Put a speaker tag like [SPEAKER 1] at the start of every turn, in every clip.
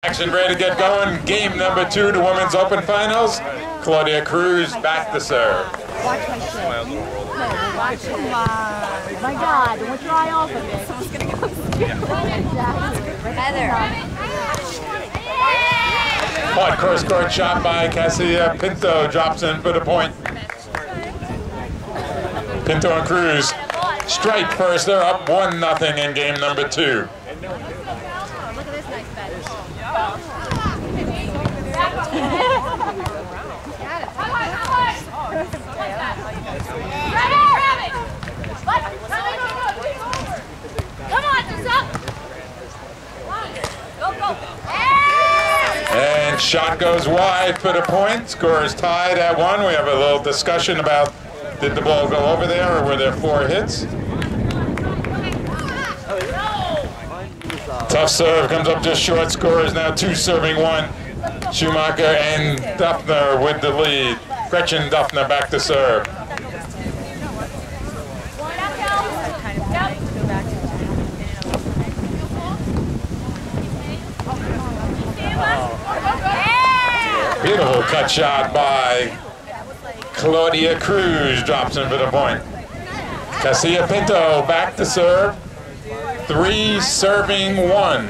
[SPEAKER 1] Action ready to get going. Game number 2, the women's open finals. Claudia Cruz back to serve.
[SPEAKER 2] Watch my shit. Watch it. Come on. Oh my God, don't your eye off of it. Someone's going to go. Heather.
[SPEAKER 1] Hard cross-court shot by Kassia. Pinto drops in for the point. Pinto and Cruz strike first. They're up 1-0 in game number 2. And shot goes wide for the point. Score is tied at 1. We have a little discussion about did the ball go over there or were there 4 hits? Tough serve comes up just short. Score is now 2 serving 1. Schumacher and Duffner with the lead. Gretchen Duffner back to serve. Beautiful cut shot by Claudia. Cruz drops in for the point. Kassia Pinto back to serve. 3 serving 1.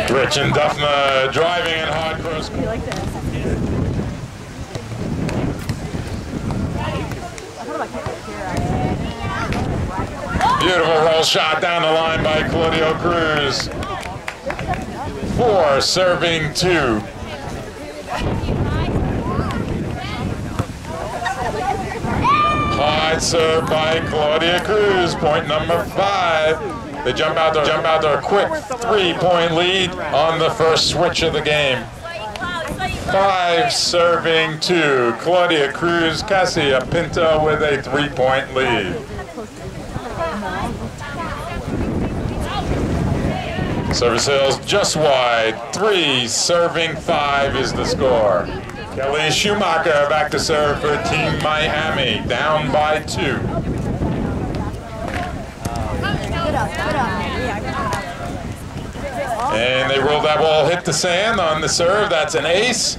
[SPEAKER 1] Gretchen Duffner driving in hard cross. Beautiful roll shot down the line by Claudia Cruz. 4 serving 2. Hard serve by Claudia Cruz. Point number 5. They jump out to a quick 3-point lead on the first switch of the game. 5 serving 2. Claudia Cruz, Kassia Pinto with a 3-point lead. Service sales just wide. 3 serving 5 is the score. Kelly Schumacher back to serve for Team Miami, down by 2. And they roll that ball, hit the sand on the serve. That's an ace.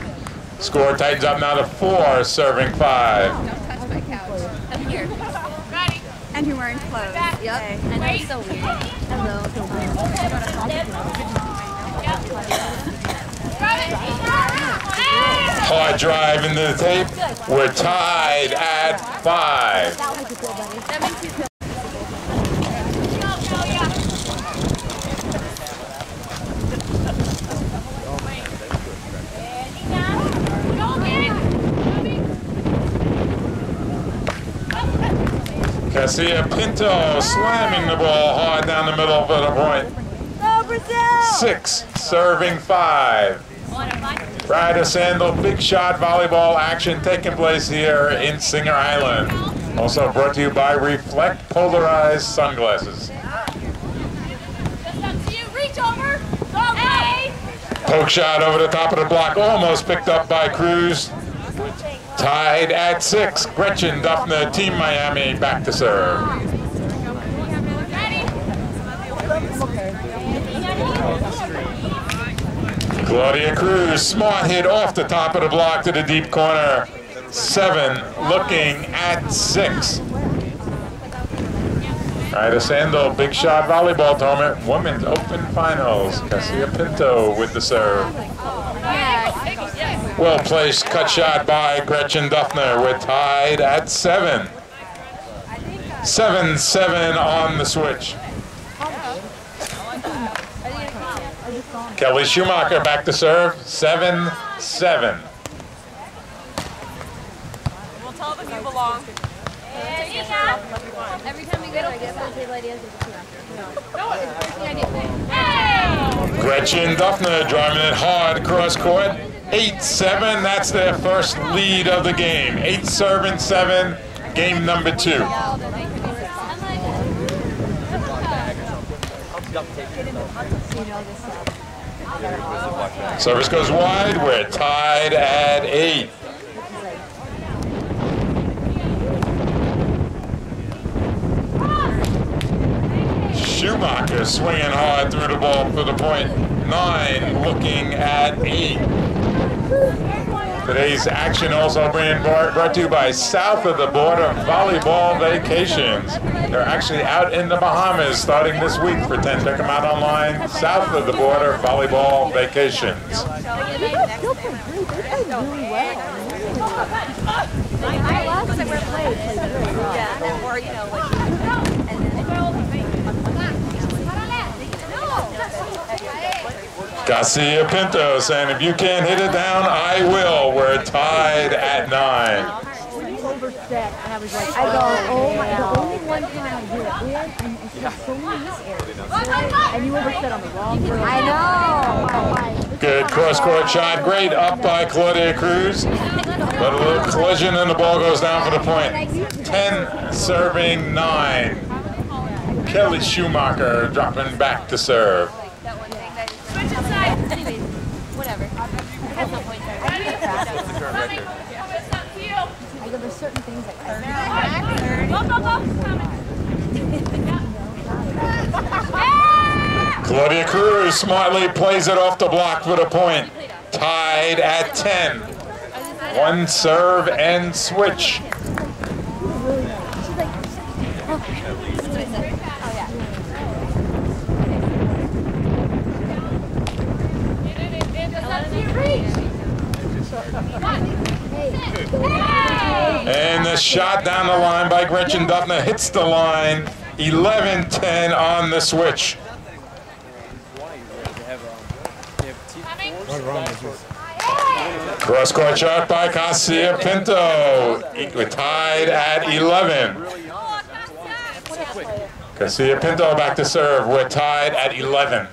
[SPEAKER 1] Score tightens up now to 4 serving 5.
[SPEAKER 2] Don't touch my couch. I'm here. Ready. And you're wearing clothes. Yep. And it's so weird. Hello.
[SPEAKER 1] Hard drive into the tape. We're tied at 5. Kassia Pinto slamming the ball hard down the middle for the point. 6 serving 5. Pride of Sandals big shot volleyball action taking place here in Singer Island. Also brought to you by Reflect Polarized Sunglasses. Poke shot over the top of the block, almost picked up by Cruz. Tied at 6. Gretchen Duffner, Team Miami, back to serve. Claudia Cruz, smart hit off the top of the block to the deep corner. 7 looking at 6. Pride of Sandals big shot volleyball tournament, women's open finals. Kassia Pinto with the serve. Well placed cut shot by Gretchen Duffner. We're tied at 7. 7-7 on the switch. Kelly Schumacher back to serve. 7-7.
[SPEAKER 3] We'll tell them you belong.
[SPEAKER 2] Every time we go, I get those ideas.
[SPEAKER 1] Gretchen Duffner driving it hard cross court. 8-7, that's their first lead of the game. 8 serving 7, game number 2. Service goes wide, we're tied at 8. Schumacher swinging hard through the ball for the point. 9 looking at 8. Today's action also being brought to you by South of the Border Volleyball Vacations. They're actually out in the Bahamas starting this week for 10. Check them out online. South of the Border Volleyball Vacations. Kassia Pinto saying, if you can't hit it down, I will. We're tied at 9.
[SPEAKER 2] Overset, and I was like, I go, oh my, the only one time I do it is, and it's just so many in this area. And you overset on the wrong girl. I know.
[SPEAKER 1] Good cross-court shot, great up by Claudia Cruz. But a little collision and the ball goes down for the point. 10 serving 9. Kelly Schumacher dropping back to serve.
[SPEAKER 2] Anyways, whatever. That's no point. I go, there's certain things that
[SPEAKER 1] Claudia Cruz smartly plays it off the block for the point. Tied at 10. 1 serve and switch. And the shot down the line by Gretchen Duffner hits the line. 11-10 on the switch. Cross-court shot by Kassia Pinto. We're tied at 11. Kassia Pinto back to serve. We're tied at 11.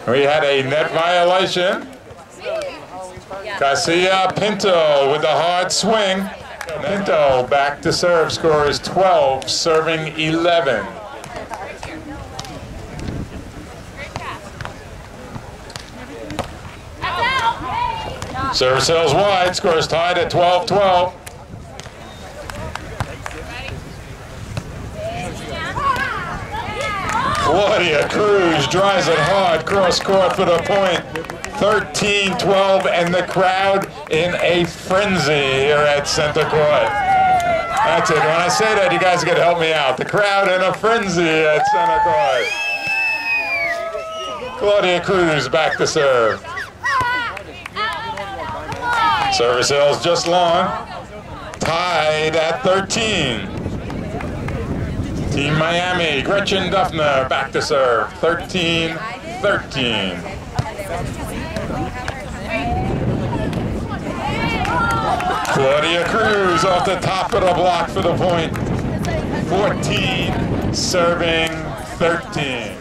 [SPEAKER 1] We had a net violation. Kassia Pinto with a hard swing. Pinto back to serve. Score is 12, serving 11. Service sails wide. Score is tied at 12-12. Claudia Cruz drives it hard, cross court for the point. 13-12, and the crowd in a frenzy here at center court. That's it. When I say that, you guys got to help me out. The crowd in a frenzy at center court. Claudia Cruz back to serve. Service hills just long. Tied at 13. Team Miami, Gretchen Duffner back to serve. 13-13. Claudia Cruz off the top of the block for the point. 14, serving 13.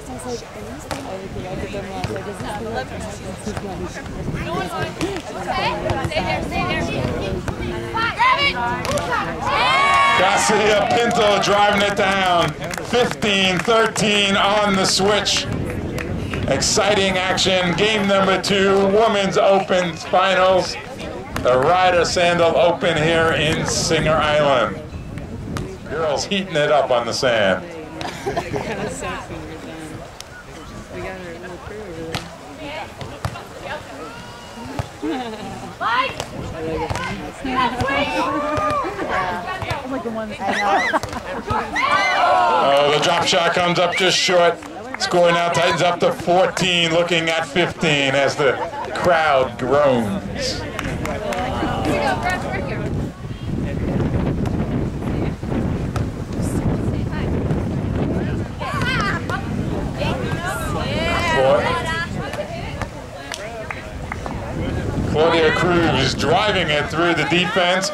[SPEAKER 1] Kassia Pinto driving it down. 15-13 on the switch. Exciting action. Game number 2, Women's Open Finals. The Riviera Sandals Open here in Singer Island. Girls heating it up on the sand. Oh, the drop shot comes up just short. Score now tightens up to 14, looking at 15 as the crowd groans. Claudia Cruz driving it through the defense.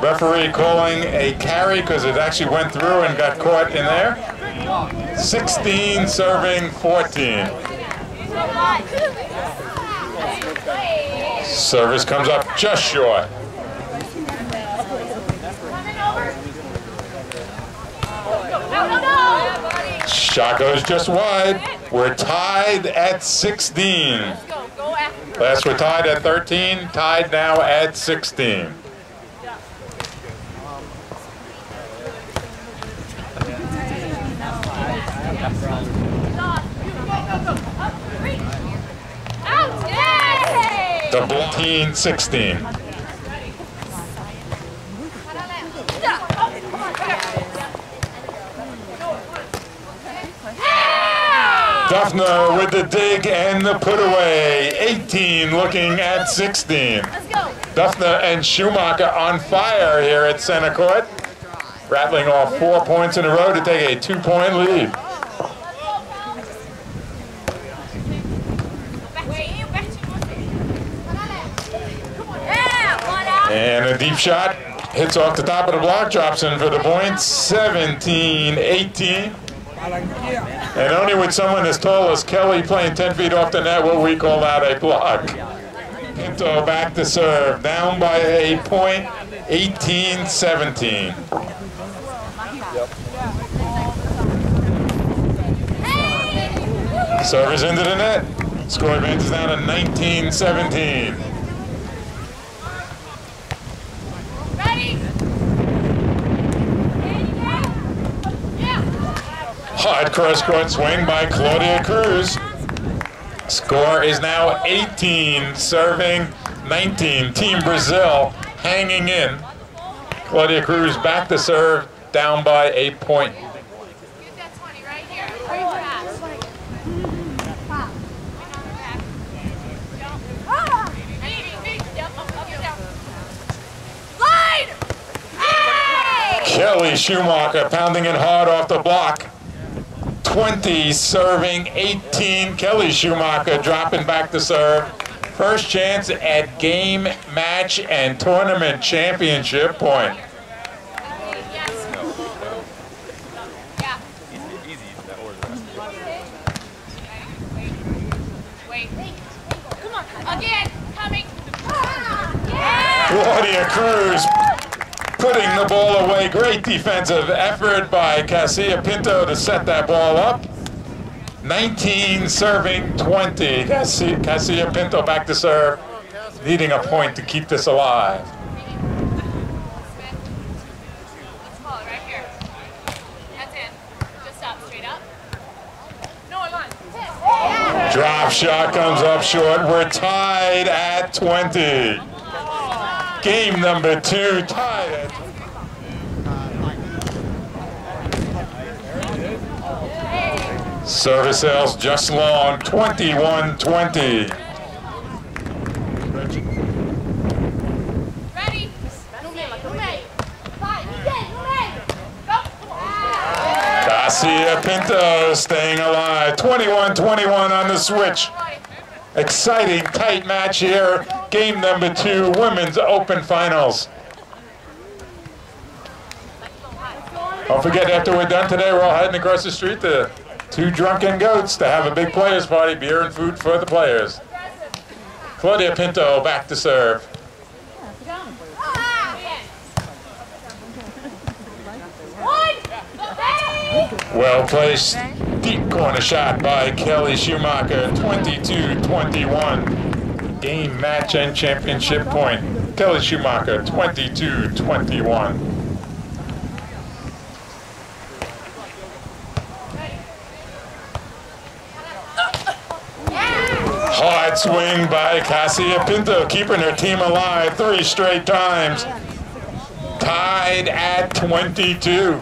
[SPEAKER 1] Referee calling a carry because it actually went through and got caught in there. 16 serving 14. Service comes up just short. Shot goes just wide. We're tied at 16. Last we're tied at 13, tied now at 16. The block 16. Duffner with the dig and the put away. 18 looking at 16. Duffner and Schumacher on fire here at center court. Rattling off 4 points in a row to take a 2-point lead. And a deep shot hits off the top of the block, drops in for the point. 17-18. And only with someone as tall as Kelly playing 10 feet off the net will we call that a block. Pinto back to serve, down by a point, 18-17. Servers into the net. Score advances down to 19-17. Hard cross-court swing by Claudia Cruz. Score is now 18, serving 19. Team Brazil hanging in. Claudia Cruz back to serve, down by a point. Kelly Schumacher pounding it hard off the block. 20 serving 18. Kelly Schumacher dropping back to serve. First chance at game, match, and tournament championship point. Claudia Cruz putting the ball away. Great defensive effort by Kassia Pinto to set that ball up. 19 serving 20. Kassia Pinto back to serve, needing a point to keep this alive. Drop shot comes up short. We're tied at 20. Game number 2, tied at 20. Service sales just long, 21-20.
[SPEAKER 3] Ready?
[SPEAKER 1] Kassia Pinto staying alive, 21-21 on the switch. Exciting, tight match here. Game number 2, Women's Open Finals. Don't forget, after we're done today, we're all heading across the street to Two Drunken Goats to have a big players party, beer and food for the players. Claudia Pinto back to serve. Well placed, deep corner shot by Kelly Schumacher, 22-21. Game, match, and championship point. Kelly Schumacher, 22-21. Hard swing by Kassia Pinto, keeping her team alive 3 straight times. Tied at 22.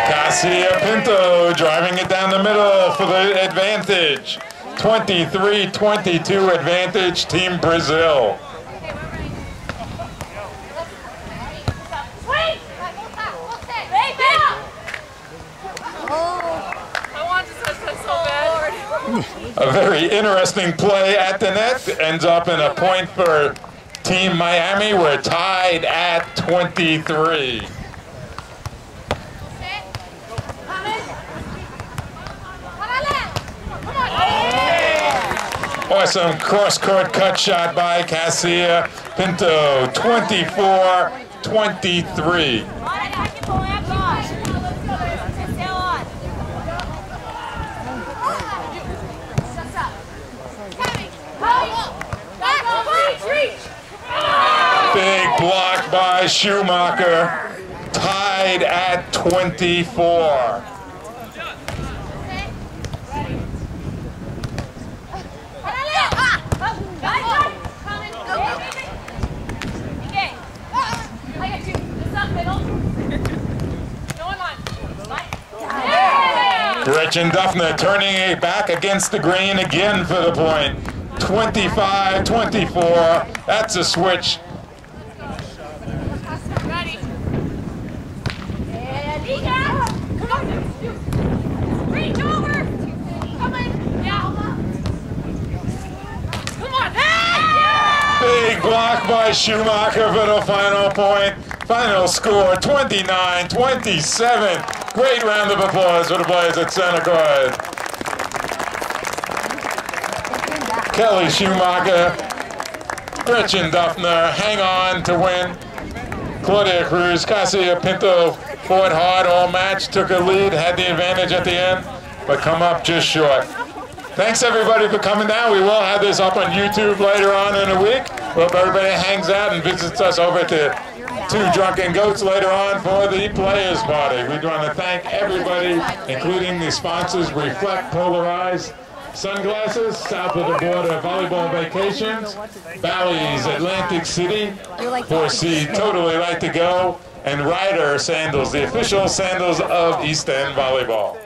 [SPEAKER 1] Kassia Pinto driving it down the middle for the advantage. 23-22 advantage, Team Brazil. A very interesting play at the net. Ends up in a point for Team Miami. We're tied at 23. Awesome cross-court cut shot by Kassia. Pinto, 24-23. Big block by Schumacher. Tied at 24. Gretchen Duffner turning it back against the green again for the point. 25-24. That's a switch.
[SPEAKER 3] Ready. And come on. Reach over. Come on. Yeah. Come on.
[SPEAKER 1] Big block by Schumacher for the final point. Final score, 29-27. Great round of applause for the players at Santa Cruz. Kelly Schumacher, Gretchen Duffner hang on to win. Claudia Cruz, Kassia, Pinto fought hard all match, took a lead, had the advantage at the end, but come up just short. Thanks everybody for coming down. We will have this up on YouTube later on in the week. Hope everybody hangs out and visits us over to Two Drunken Goats later on for the Players Party. We want to thank everybody, including the sponsors, Reflect Polarized Sunglasses, South of the Border Volleyball Vacations, Bally's Atlantic City, 4C Totally Like to Go, and Ryder Sandals, the official sandals of East End Volleyball.